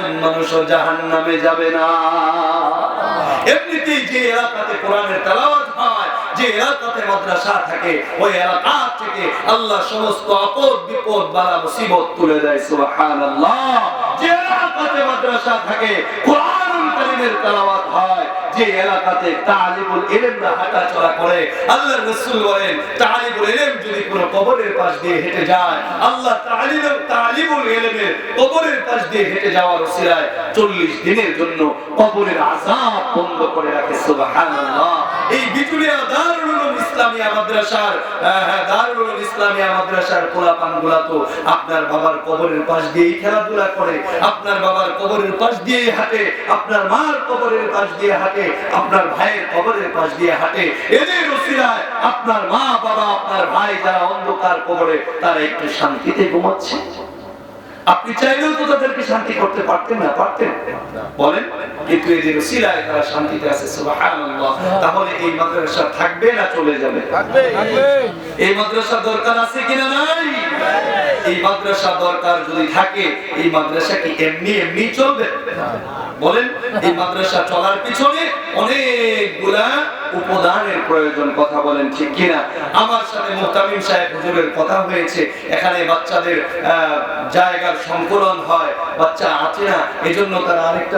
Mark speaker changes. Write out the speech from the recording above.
Speaker 1: একজন মানুষও জাহান্নামে যাবে না। এমনিতেই যে এলাকাতে কোরআনের তেলাওয়াত হয়, যে এলাকাতে মাদ্রাসা থাকে, ওই এলাকা থেকে আল্লাহ সমস্ত আপদ বিপদ বালা মুসিবত তুলে দেয়। সুবহানাল্লাহ। যে এলাকাতে মাদ্রাসা থাকে, কোরআনুল কারীমের তেলাওয়াত হয়, যে এলাকাতে তালিবুল ইলমরা হাঁটাচলা করে, আল্লাহর রাসূল বলেন তালিবুল ইলম যদি কোনো কবরের পাশ দিয়ে হেঁটে যায়, আল্লাহ তালিবুল ইলমের কবরের পাশ দিয়ে হেঁটে যাওয়ার ওসিলায় 40 দিনের জন্য কবরের আযাব বন্ধ করে রাখে। সুবহানাল্লাহ। এই বিজুলিয়া দারুল উলুম ইসলামিয়া মাদ্রাসার পোলাপানগুলা তো আপনার বাবার কবরের পাশ দিয়েই খেলাধুলা করে, আপনার বাবার কবরের পাশ দিয়েই হাঁটে, আপনার মার কবরের পাশ দিয়ে হাঁটে, আপনার ভাইয়ের কবরের পাশ দিয়ে হাঁটে। এদের ওসিলায় আপনার মা বাবা, আপনার ভাই যারা অন্ধকার কবরে, তারা একটু শান্তিতে ঘুমাচ্ছে। আপনি চাইলেও তো তাদেরকে শান্তি করতে পারতেন না? পারতেন? বলেন। কিন্তু এদের ওসিলায় তারা শান্তিতে আছে। সুবহানাল্লাহ। তাহলে এই মাদ্রাসা থাকবে না চলে যাবে? থাকবে। এই মাদ্রাসা দরকার আছে কিনা? নাই। এই মাদ্রাসা দরকার যদি থাকে, এই মাদ্রাসা কি এমনি চলবে? বলেন। এই মাদ্রাসা চলার পিছনে অনেকগুলা উপাদানের প্রয়োজন। কথা বলেন ঠিক কিনা? আমার সাথে মুহতামিম সাহেব হুজুরের কথা হয়েছে, এখানে বাচ্চাদের জায়গার সংকলন হয়, বাচ্চা আছে না, এজন্য তারা আরেকটা